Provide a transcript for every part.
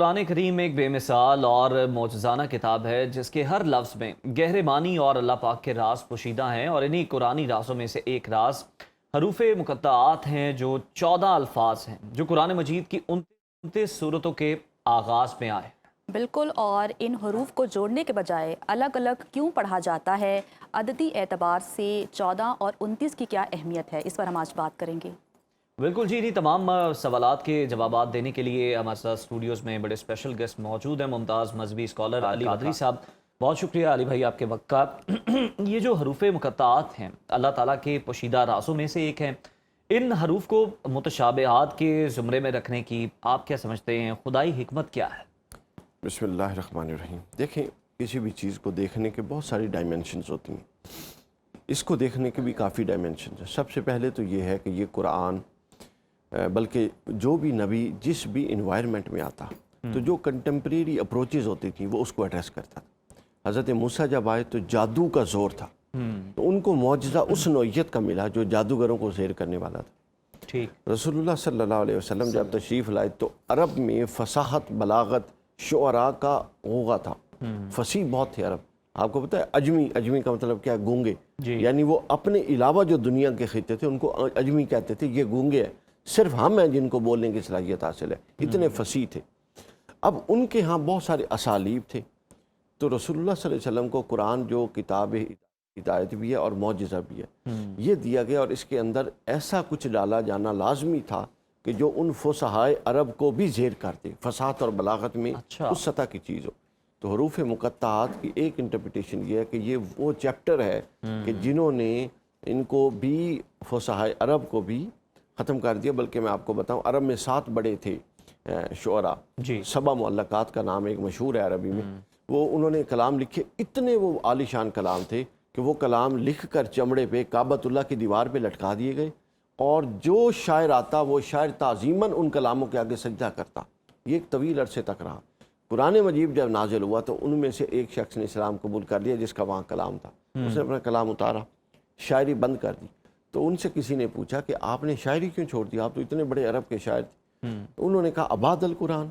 قرآن کریم ایک بے مثال اور معجزانہ کتاب ہے جس کے ہر لفظ میں گہرے معنی اور اللہ پاک کے راز پوشیدہ ہیں، اور انہی قرآنی رازوں میں سے ایک راز حروف مقطعات ہیں جو 14 الفاظ ہیں جو قرآن مجید کی 29 صورتوں کے آغاز میں آئے۔ بالکل، اور ان حروف کو جوڑنے کے بجائے الگ الگ کیوں پڑھا جاتا ہے؟ عددی اعتبار سے 14 اور 29 کی کیا اہمیت ہے؟ اس پر ہم آج بات کریں گے۔ بالکل جی، تمام سوالات کے جوابات دینے کے لیے ہمارے ساتھ اسٹوڈیوز میں بڑے اسپیشل گیسٹ موجود ہیں۔ ممتاز مذہبی اسکالر علی قادری صاحب، بہت شکریہ علی بھائی آپ کے وقت کا۔ یہ جو حروف مقطعات ہیں اللہ تعالیٰ کے پوشیدہ رازوں میں سے ایک ہیں، ان حروف کو متشابہات کے زمرے میں رکھنے کی آپ کیا سمجھتے ہیں؟ خدائی حکمت کیا ہے؟ بسم اللہ الرحمن الرحیم۔ دیکھیں، کسی بھی چیز کو دیکھنے کے بہت ساری ڈائمنشنز ہوتی ہیں، اس کو دیکھنے کے بھی کافی ڈائمنشنز ہیں۔ سب سے پہلے تو یہ ہے کہ یہ قرآن، بلکہ جو بھی نبی جس بھی انوائرمنٹ میں آتا تو جو کنٹمپریری اپروچز ہوتی تھیں وہ اس کو ایڈریس کرتا تھا۔ حضرت موسیٰ جب آئے تو جادو کا زور تھا، تو ان کو معجزہ اس نوعیت کا ملا جو جادوگروں کو زیر کرنے والا تھا۔ ٹھیک۔ رسول اللہ صلی اللہ علیہ وسلم جب تشریف لائے تو عرب میں فصاحت، بلاغت، شعراء کا غوغا تھا، فصیح بہت تھے عرب۔ آپ کو پتہ ہے اجمی کا مطلب کیا ہے؟ گونگے، یعنی وہ اپنے علاوہ جو دنیا کے خطے تھے ان کو اجمی کہتے تھے، یہ گونگے ہیں، صرف ہم ہیں جن کو بولنے کی صلاحیت حاصل ہے، اتنے فصیح تھے۔ اب ان کے ہاں بہت سارے اسالیب تھے، تو رسول اللہ صلی اللہ علیہ وسلم کو قرآن جو کتاب ہدایت بھی ہے اور معجزہ بھی ہے، یہ دیا گیا، اور اس کے اندر ایسا کچھ ڈالا جانا لازمی تھا کہ جو ان فصحائے عرب کو بھی زیر کرتے، فصاحت اور بلاغت میں اس سطح کی چیز ہو۔ تو حروف مقطعات کی ایک انٹرپریٹیشن یہ ہے کہ یہ وہ چیپٹر ہے کہ جنہوں نے ان کو بھی، فصحائے عرب کو بھی ختم کر دیا۔ بلکہ میں آپ کو بتاؤں، عرب میں 7 بڑے تھے شعراء، 7 معلقات کا نام ایک مشہور ہے عربی میں، وہ انہوں نے کلام لکھے، اتنے وہ عالی شان کلام تھے کہ وہ کلام لکھ کر چمڑے پہ کعبۃ اللہ کی دیوار پہ لٹکا دیے گئے، اور جو شاعر آتا وہ شاعر تعظیماً ان کلاموں کے آگے سجدہ کرتا۔ یہ ایک طویل عرصے تک رہا۔ قرآن مجید جب نازل ہوا تو ان میں سے ایک شخص نے اسلام قبول کر لیا جس کا وہاں کلام تھا، اس نے اپنا کلام اتارا، شاعری بند کر دی۔ تو ان سے کسی نے پوچھا کہ آپ نے شاعری کیوں چھوڑ دی؟ آپ تو اتنے بڑے عرب کے شاعر تھے۔ تو انہوں نے کہا ابعد القرآن،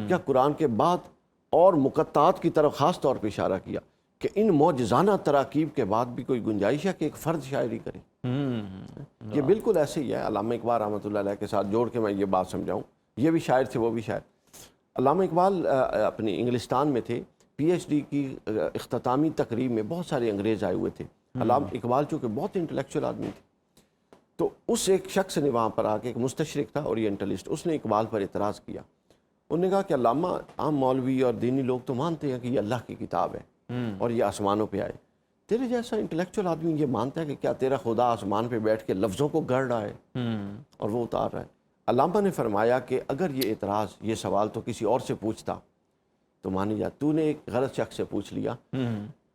کیا قرآن کے بعد؟ اور مقطعات کی طرف خاص طور پہ اشارہ کیا کہ ان معجزانہ تراکیب کے بعد بھی کوئی گنجائش ہے کہ ایک فرد شاعری کرے؟ یہ بالکل ایسے ہی ہے۔ علامہ اقبال رحمۃ اللہ علیہ کے ساتھ جوڑ کے میں یہ بات سمجھاؤں، یہ بھی شاعر تھے وہ بھی شاعر۔ علامہ اقبال اپنی انگلستان میں تھے، پی ایچ ڈی کی اختتامی تقریب میں بہت سارے انگریز آئے ہوئے تھے۔ علامہ اقبال چونکہ بہت انٹلیکچوئل آدمی تھے، تو اس ایک شخص نے وہاں پر آ کے، ایک مستشرق تھا اورینٹلسٹ، اس نے اقبال پر اعتراض کیا۔ انہوں نے کہا کہ علامہ، عام مولوی اور دینی لوگ تو مانتے ہیں کہ یہ اللہ کی کتاب ہے اور یہ آسمانوں پہ آئے، تیرے جیسا انٹلیکچوئل آدمی یہ مانتا ہے کہ کیا تیرا خدا آسمان پہ بیٹھ کے لفظوں کو گڑھ رہا ہے اور وہ اتار رہا ہے؟ علامہ نے فرمایا کہ اگر یہ اعتراض، یہ سوال تو کسی اور سے پوچھتا تو مانی جاتا، تو نے ایک غلط شخص سے پوچھ لیا،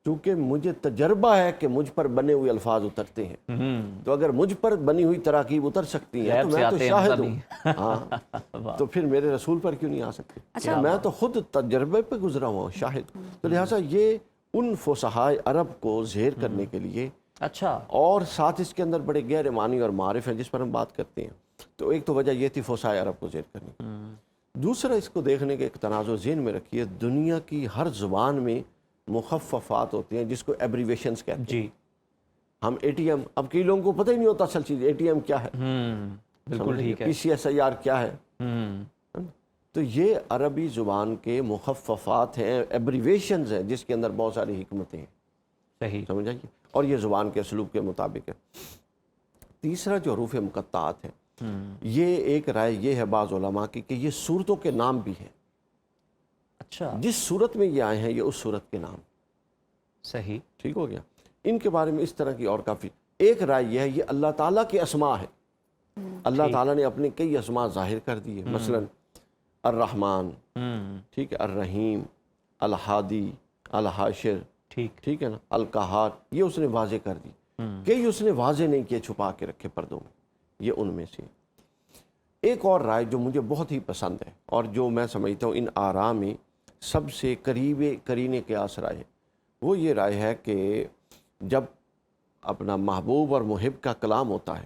کیونکہ مجھے تجربہ ہے کہ مجھ پر بنے ہوئے الفاظ اترتے ہیں، تو اگر مجھ پر بنی ہوئی تراکیب اتر سکتی ہیں تو میں تو شاہد ہوں، ہاں، تو پھر میرے رسول پر کیوں نہیں آ سکتے؟ میں تو خود تجربے پہ گزرا ہوا ہوں، شاہد ہوں۔ تو لہٰذا یہ ان فصحائے عرب کو زیر کرنے کے لیے، اور ساتھ اس کے اندر بڑے گہرے معنی اور معارف ہیں جس پر ہم بات کرتے ہیں۔ تو ایک تو وجہ یہ تھی فصحائے عرب کو زیر کرنے کی۔ دوسرا، اس کو دیکھنے کے ایک تناظر ذہن میں رکھیے، دنیا کی ہر زبان میں مخففات ہوتی ہیں جس کو ایبریویشنز کہتے ہیں۔ ہم اے ٹی ایم، اب کئی لوگوں کو پتہ ہی نہیں ہوتا اصل چیز اے ٹی ایم کیا ہے، بالکل ٹھیک ہے، پی سی ایس آئی آر کیا ہے، تو یہ عربی زبان کے مخففات ہیں، ایبریویشنز ہیں جس کے اندر بہت ساری حکمتیں ہیں، صحیح، سمجھ آئیے، اور یہ زبان کے اسلوب کے مطابق ہے۔ تیسرا جو حروف مقطعات ہیں، یہ ایک رائے یہ ہے بعض علماء کی کہ یہ صورتوں کے نام بھی ہیں۔ اچھا، جس صورت میں یہ آئے ہیں یہ اس صورت کے نام، صحیح، ٹھیک ہو گیا۔ ان کے بارے میں اس طرح کی اور کافی، ایک رائے یہ ہے یہ اللہ تعالیٰ کے اسماء ہے، اللہ تعالیٰ نے اپنے کئی اسماء ظاہر کر دیے، مثلا الرحمن، ٹھیک ہے، الرحیم، الہادی، الحاشر، ٹھیک ہے نا، القہار، یہ اس نے واضح کر دی۔ کئی اس نے واضح نہیں کیے، چھپا کے رکھے پردوں میں، یہ ان میں سے۔ ایک اور رائے جو مجھے بہت ہی پسند ہے اور جو میں سمجھتا ہوں ان آراء میں سب سے قریب قرینے قیاس رائے ہے، وہ یہ رائے ہے کہ جب اپنا محبوب اور محب کا کلام ہوتا ہے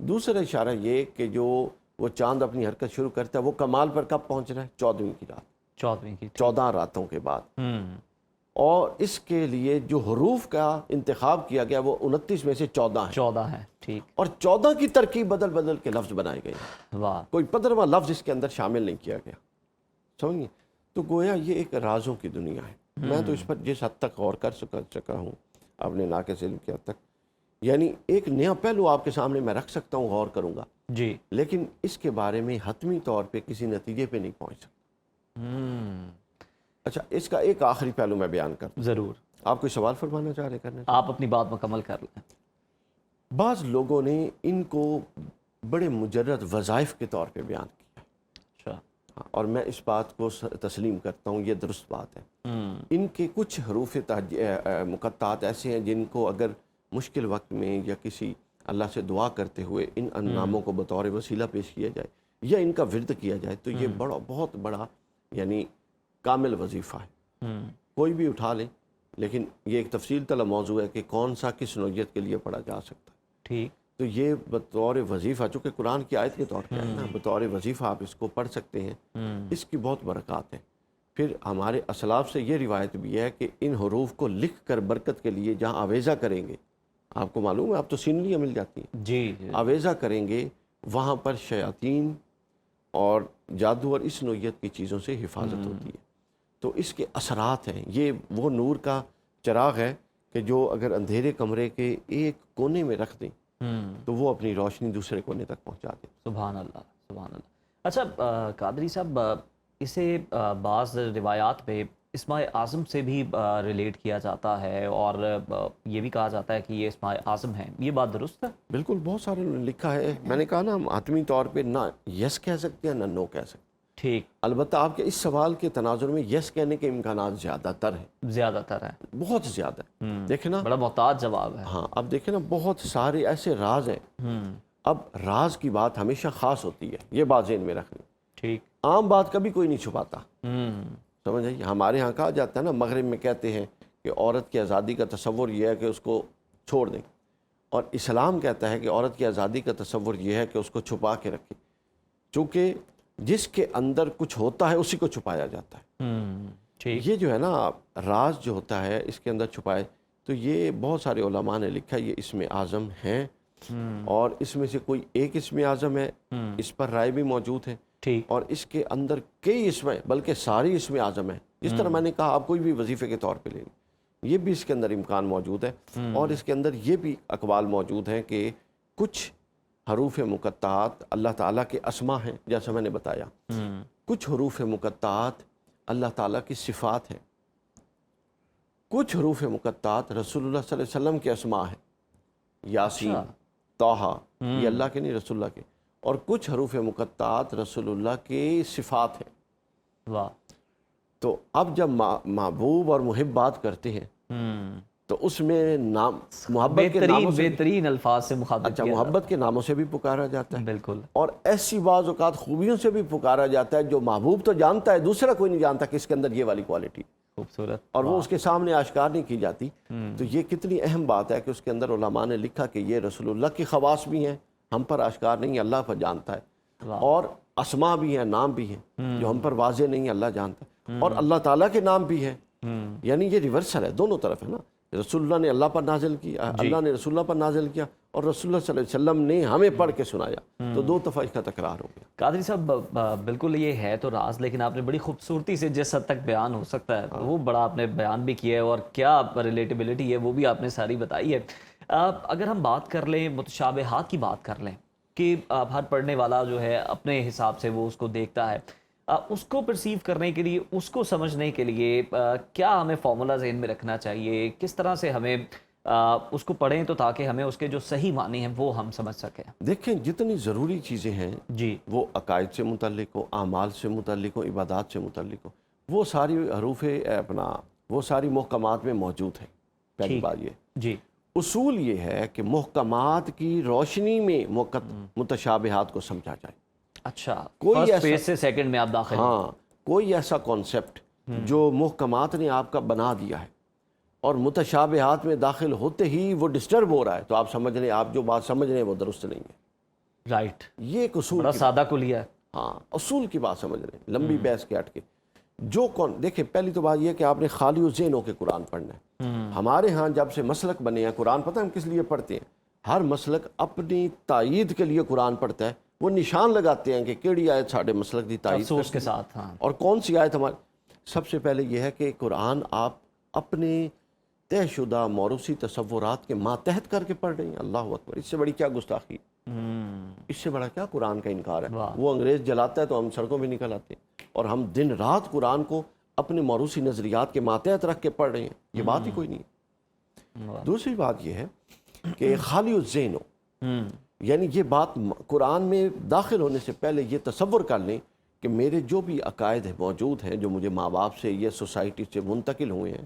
دوسرا اشارہ یہ کہ جو وہ چاند اپنی حرکت شروع کرتا ہے وہ کمال پر کب پہنچ رہا ہے؟ 14ویں کی رات، 14ویں کی 14 راتوں کے بعد۔ اور اس کے لیے جو حروف کا انتخاب کیا گیا وہ 29 میں سے 14 ہیں، 14 ہے، ٹھیک، اور 14 کی ترکیب بدل بدل کے لفظ بنائے گئے ہیں، واہ، کوئی 15واں لفظ اس کے اندر شامل نہیں کیا گیا، سمجھیں؟ تو گویا یہ ایک رازوں کی دنیا ہے۔ میں تو اس پر جس حد تک غور کر سکا ہوں اپنے ناقص علم کی حد تک، یعنی ایک نیا پہلو آپ کے سامنے میں رکھ سکتا ہوں، غور کروں گا، جی، لیکن اس کے بارے میں حتمی طور پہ کسی نتیجے پہ نہیں پہنچ سکتا۔ اچھا، اس کا ایک آخری پہلو میں بیان کرتا ہوں۔ ضرور، آپ کوئی سوال فرمانا چاہ رہے کرنے؟ آپ اپنی بات مکمل کر لیں۔ بعض لوگوں نے ان کو بڑے مجرد وظائف کے طور پہ بیان کیا، اچھا، اور میں اس بات کو تسلیم کرتا ہوں، یہ درست بات ہے۔ ان کے کچھ حروف مقطعات ایسے ہیں جن کو اگر مشکل وقت میں یا کسی اللہ سے دعا کرتے ہوئے ان ناموں کو بطور وسیلہ پیش کیا جائے یا ان کا ورد کیا جائے تو یہ بہت بڑا یعنی کامل وظیفہ ہے، کوئی بھی اٹھا لیں، لیکن یہ ایک تفصیل طلب موضوع ہے کہ کون سا کس نوعیت کے لیے پڑھا جا سکتا ہے۔ ٹھیک، تو یہ بطور وظیفہ، چونکہ قرآن کی آیت کے طور پہ ہے نا، بطور وظیفہ آپ اس کو پڑھ سکتے ہیں، اس کی بہت برکات ہیں۔ پھر ہمارے اسلاف سے یہ روایت بھی ہے کہ ان حروف کو لکھ کر برکت کے لیے جہاں آویزہ کریں گے، آپ کو معلوم ہے اب تو سینریاں مل جاتی ہیں، جی، آویزہ کریں گے وہاں پر شیاطین اور جادو اور اس نوعیت کی چیزوں سے حفاظت ہوتی ہے۔ تو اس کے اثرات ہیں، یہ وہ نور کا چراغ ہے کہ جو اگر اندھیرے کمرے کے ایک کونے میں رکھ دیں تو وہ اپنی روشنی دوسرے کونے تک پہنچا دیں۔ سبحان اللہ، سبحان اللہ۔ اچھا قادری صاحب، اسے بعض روایات پہ اسماء اعظم سے بھی ریلیٹ کیا جاتا ہے اور یہ بھی کہا جاتا ہے کہ یہ اسماء اعظم ہیں، یہ بات درست ہے؟ بالکل، بہت سارے نے لکھا ہے، میں نے کہا نا ہم حتمی طور پہ نہ یس کہہ سکتے ہیں نہ نو کہہ سکتے ہیں۔ ٹھیک، البتہ آپ کے اس سوال کے تناظر میں یس کہنے کے امکانات زیادہ تر ہیں، زیادہ تر ہے، بہت زیادہ ہے۔ دیکھیں نا، بڑا محتاط جواب ہے۔ ہاں، اب دیکھیں نا، بہت سارے ایسے راز ہیں۔ اب راز کی بات ہمیشہ خاص ہوتی ہے، یہ بات ذہن میں رکھنی۔ ٹھیک، عام بات کبھی کوئی نہیں چھپاتا، سمجھ آئیے؟ ہمارے ہاں کہا جاتا ہے نا، مغرب میں کہتے ہیں کہ عورت کی آزادی کا تصور یہ ہے کہ اس کو چھوڑ دیں، اور اسلام کہتا ہے کہ عورت کی آزادی کا تصور یہ ہے کہ اس کو چھپا کے رکھیں، چونکہ جس کے اندر کچھ ہوتا ہے اسی کو چھپایا جاتا ہے۔ ٹھیک، یہ جو ہے نا راز جو ہوتا ہے اس کے اندر چھپائے، تو یہ بہت سارے علماء نے لکھا یہ اسم اعظم ہیں، اور اس میں سے کوئی ایک اسم اعظم ہے، اس پر رائے بھی موجود ہے، ٹھیک، اور اس کے اندر کئی اسم ہیں، بلکہ ساری اسم اعظم ہیں۔ جس طرح میں نے کہا آپ کوئی بھی وظیفے کے طور پہ لیں، یہ بھی اس کے اندر امکان موجود ہے، اور اس کے اندر یہ بھی اقوال موجود ہیں کہ کچھ حروف مقطعات اللہ تعالیٰ کے اسما ہیں، جیسا میں نے بتایا، کچھ حروف مقطعات اللہ تعالیٰ کی صفات ہیں، کچھ حروف مقطعات رسول اللہ صلی اللہ علیہ وسلم کے اسما ہیں، یاسین، طٰہٰ، یہ اللہ کے نہیں رسول اللہ کے، اور کچھ حروف مقطعات رسول اللہ کے صفات ہیں۔ واہ، تو اب جب محبوب اور محب بات کرتے ہیں تو اس میں نام محبت کے ناموں سے، بہترین الفاظ سے مخاطب اچھا، کیا محبت کے ناموں سے بھی پکارا جاتا جاتا ہے، ہے، بالکل، اور ایسی بعض اوقات خوبیوں سے بھی پکارا جاتا ہے جو محبوب تو جانتا ہے، دوسرا کوئی نہیں جانتا کہ اس کے اندر یہ والی کوالٹی، خوبصورت، اور وہ اس کے سامنے آشکار نہیں کی جاتی۔ تو یہ کتنی اہم بات ہے کہ اس کے اندر علماء نے لکھا کہ یہ رسول اللہ کی خواص بھی ہیں، ہم پر آشکار نہیں، اللہ پر جانتا ہے، اور اسما بھی ہیں، نام بھی ہیں جو ہم پر واضح نہیں، اللہ جانتا ہے، اور اللہ تعالیٰ کے نام بھی ہیں، یعنی یہ ریورسل ہے، دونوں طرف ہے نا، رسول اللہ نے اللہ پر نازل کیا، اللہ نے رسول اللہ پر نازل کیا، اور رسول اللہ صلی اللہ علیہ وسلم نے ہمیں پڑھ کے سنایا، تو دو دفعہ اس کا تکرار ہو گیا۔ قادری صاحب، بالکل یہ ہے تو راز، لیکن آپ نے بڑی خوبصورتی سے جس حد تک بیان ہو سکتا ہے وہ بڑا آپ نے بیان بھی کیا ہے، اور کیا ریلیٹیبلٹی ہے وہ بھی آپ نے ساری بتائی ہے۔ اگر ہم بات کر لیں متشابہات کی بات کر لیں کہ ہر پڑھنے والا جو ہے اپنے حساب سے وہ اس کو دیکھتا ہے، اس کو پرسیو کرنے کے لیے، اس کو سمجھنے کے لیے کیا ہمیں فارمولا ذہن میں رکھنا چاہیے، کس طرح سے ہمیں اس کو پڑھیں تو تاکہ ہمیں اس کے جو صحیح معنی ہیں وہ ہم سمجھ سکیں؟ دیکھیں، جتنی ضروری چیزیں ہیں جی، وہ عقائد سے متعلق ہو، اعمال سے متعلق ہو، عبادات سے متعلق ہو، وہ ساری حروف وہ ساری محکمات میں موجود ہیں۔ پہلی بات یہ، جی، اصول یہ ہے کہ محکمات کی روشنی میں متشابہات کو سمجھا جائے۔ اچھا، کوئی فرسٹ فیز سے سیکنڈ میں آپ داخل ہیں۔ ہاں، کوئی ایسا کانسیپٹ جو محکمات نے آپ کا بنا دیا ہے اور متشابہات میں داخل ہوتے ہی وہ ڈسٹرب ہو رہا ہے، تو آپ سمجھ لیں آپ جو بات سمجھ رہے ہیں وہ درست نہیں ہے۔ رائٹ، یہ ایک اصول بڑا سادہ کلیہ ہے. ہاں اصول کی بات سمجھ رہے ہیں، لمبی بحث کے ہٹ کے. جو کون دیکھیں، پہلی تو بات یہ ہے کہ آپ نے خالی و ذہن ہو کے قرآن پڑھنا ہے. ہمارے ہاں جب سے مسلک بنے ہیں قرآن، پتہ ہم کس لیے پڑھتے ہیں؟ ہر مسلک اپنی تائید کے لیے قرآن پڑھتا ہے. وہ نشان لگاتے ہیں کہ کیڑی آیت ساڑھے مسلک دی تائید افسوس کے ساتھ. ہاں اور کون سی آیت ہماری. سب سے پہلے یہ ہے کہ قرآن آپ اپنے طے شدہ موروثی تصورات کے ماتحت کر کے پڑھ رہے ہیں. اللہ اکبر، اس سے بڑی کیا گستاخی، اس سے بڑا کیا قرآن کا انکار ہے. وہ انگریز جلاتا ہے تو ہم سڑکوں پہ نکل آتے ہیں، اور ہم دن رات قرآن کو اپنے موروثی نظریات کے ماتحت رکھ کے پڑھ رہے ہیں. یہ بات ہی کوئی نہیں ہے. دوسری بات یہ ہے کہ خالی الذہن ہو، یعنی یہ بات قرآن میں داخل ہونے سے پہلے یہ تصور کر لیں کہ میرے جو بھی عقائد موجود ہیں جو مجھے ماں باپ سے یا سوسائٹی سے منتقل ہوئے ہیں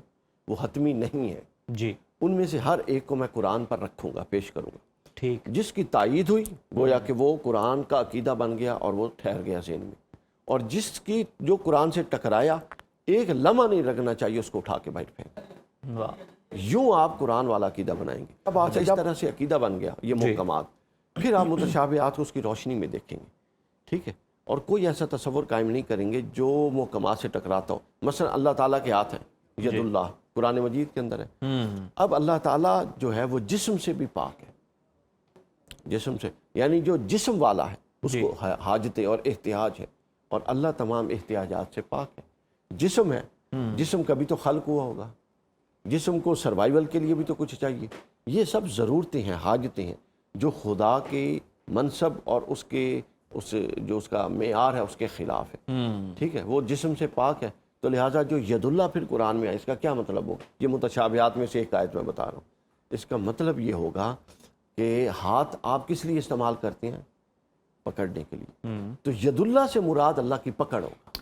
وہ حتمی نہیں ہیں جی. ان میں سے ہر ایک کو میں قرآن پر رکھوں گا، پیش کروں گا. ٹھیک. جس کی تائید ہوئی گویا کہ وہ قرآن کا عقیدہ بن گیا اور وہ ٹھہر گیا ذہن میں، اور جس کی جو قرآن سے ٹکرایا ایک لمحہ نہیں رکھنا چاہیے، اس کو اٹھا کے باہر پھینک. یوں آپ قرآن والا عقیدہ بنائیں گے. اب آپ اس طرح سے عقیدہ بن گیا یہ محکمات، پھر آپ متشابہات کو اس کی روشنی میں دیکھیں گے. ٹھیک ہے، اور کوئی ایسا تصور قائم نہیں کریں گے جو محکمات سے ٹکراتا ہو. مثلا اللہ تعالیٰ کے ہاتھ ہیں، ید اللہ قرآن مجید کے اندر ہے. اب اللہ تعالیٰ جو ہے وہ جسم سے بھی پاک ہے، جسم سے، یعنی جو جسم والا ہے اس کو حاجتیں اور احتیاج ہے، اور اللہ تمام احتیاجات سے پاک ہے. جسم ہے، جسم کبھی تو خلق ہوا ہوگا، جسم کو سروائیول کے لیے بھی تو کچھ چاہیے. یہ سب ضرورتیں ہیں، حاجتیں ہیں جو خدا کے منصب اور اس جو اس کا معیار ہے اس کے خلاف ہے. ٹھیک ہے، وہ جسم سے پاک ہے. تو لہٰذا جو ید اللہ پھر قرآن میں ہے، اس کا کیا مطلب ہو؟ یہ متشابہات میں سے ایک آیت میں بتا رہا ہوں. اس کا مطلب یہ ہوگا کہ ہاتھ آپ کس لیے استعمال کرتے ہیں؟ پکڑنے کے لیے. تو ید اللہ سے مراد اللہ کی پکڑ ہوگا.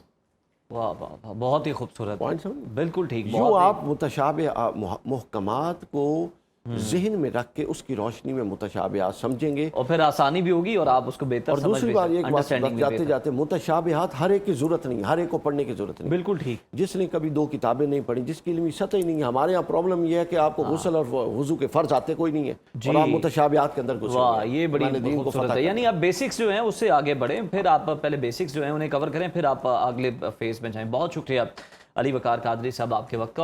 واہ واہ واہ، بہت ہی خوبصورت. پوائنٹ سمجھ؟ بالکل ٹھیک. یوں آپ متشابہ محکمات کو ذہن میں رکھ کے اس کی روشنی میں متشابہات سمجھیں گے، اور پھر آسانی بھی ہوگی اور آپ اس کو بہتر اور سمجھ دوسری بھی بات سکتے ایک ہیں. بات Understanding بھی جاتے بہتر. جاتے متشابہات ہر ایک کی ضرورت نہیں، ہر ایک کو پڑھنے کی ضرورت نہیں. بالکل ٹھیک. جس نے کبھی 2 کتابیں نہیں پڑھی، جس کی علمی سطح ہی نہیں ہے. ہمارے یہاں پرابلم یہ ہے کہ آپ کو غسل اور وضو کے فرض آتے کوئی نہیں ہے، اور آپ متشابہات کے اندر گھسے ہوئے ہیں. واہ، یہ بڑی خوبصورت ہے. یعنی آپ بیسکس جو ہیں اس سے آگے بڑھیں، پھر آپ پہلے بیسکس جو ہیں انہیں کور کریں، پھر آپ اگلے فیز میں جائیں. بہت شکریہ علی وقار قادری صاحب آپ کے وقت کا.